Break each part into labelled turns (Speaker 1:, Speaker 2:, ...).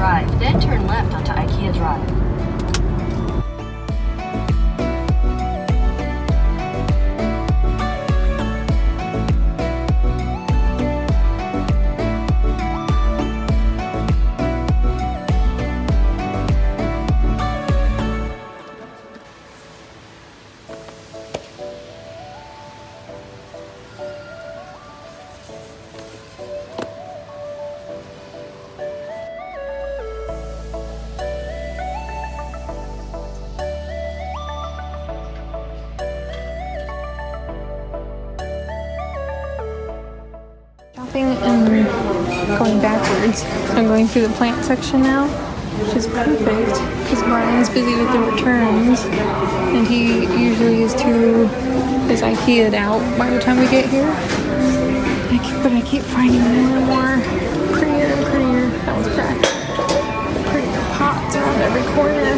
Speaker 1: Drive, then turn left onto IKEA Drive.
Speaker 2: And going backwards. I'm going through the plant section now, which is perfect because Brian's busy with the returns and he usually is IKEA'd out by the time we get here. But I keep finding more and more prettier and prettier. That was cracked. Prettier pots around every corner.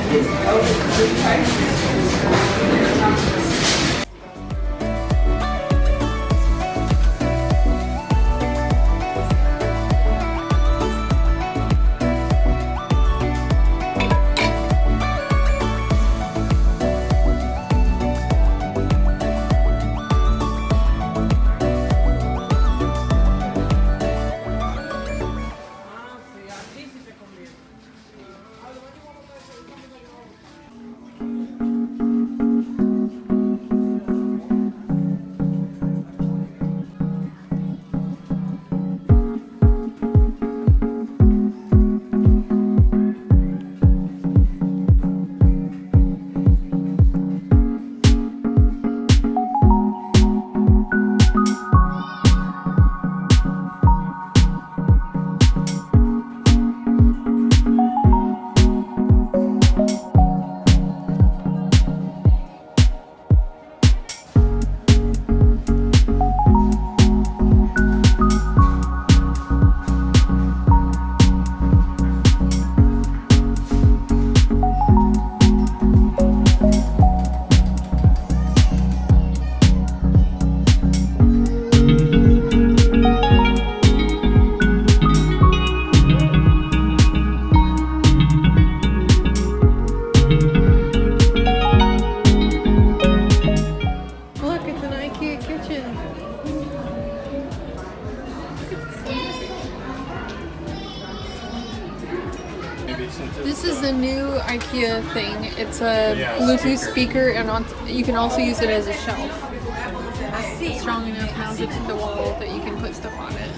Speaker 2: This is the new IKEA thing. It's a Bluetooth speaker and you can also use it as a shelf. It's strong enough mounted to the wall that you can put stuff on it.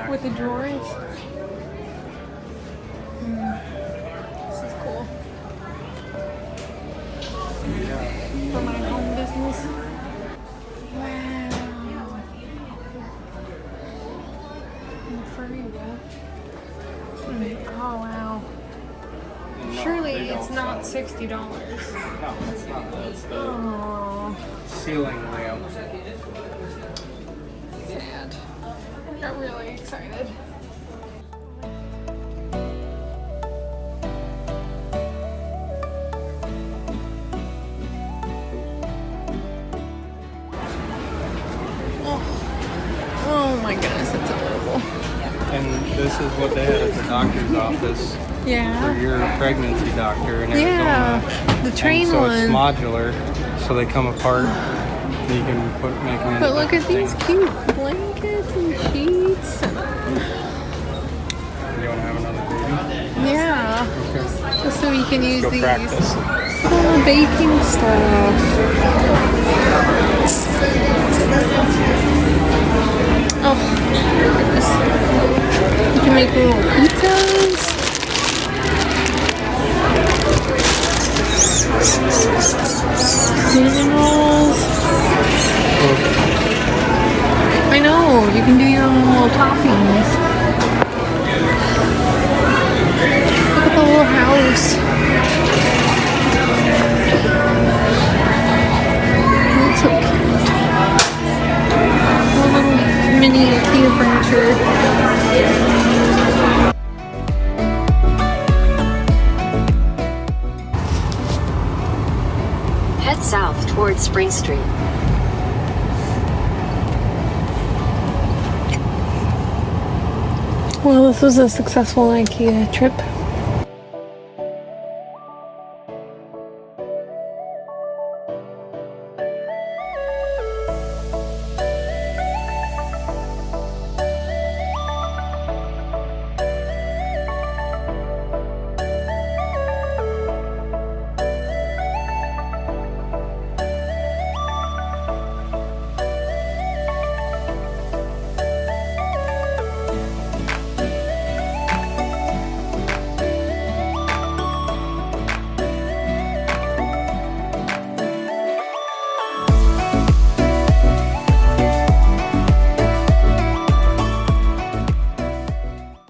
Speaker 2: With the drawers. This is cool. For my home business. Wow. And the furry web. Oh wow. Surely it's not $60.
Speaker 3: No, it's not. That's the
Speaker 2: Oh.
Speaker 3: ceiling lamp.
Speaker 2: Sad. I got really excited. my goodness, that's adorable.
Speaker 3: And this is what they had at the doctor's office for
Speaker 2: Yeah.
Speaker 3: your pregnancy doctor in Arizona.
Speaker 2: Yeah. The train
Speaker 3: and so
Speaker 2: one.
Speaker 3: it's modular, so they come apart. And you can make them.
Speaker 2: But look at
Speaker 3: things.
Speaker 2: these cute blankets and sheets.
Speaker 3: You want to have another baby?
Speaker 2: Yeah.
Speaker 3: Okay.
Speaker 2: Just so we can use
Speaker 3: Go
Speaker 2: these.
Speaker 3: practice.
Speaker 2: Oh, baking stuff. Oh, goodness. You can make little pizzas. Cinnamon rolls. I know, you can do your own little toppings. Look at the little house. That's so cute. Little mini IKEA furniture.
Speaker 1: Head south towards Spring Street.
Speaker 2: Well, this was a successful IKEA trip.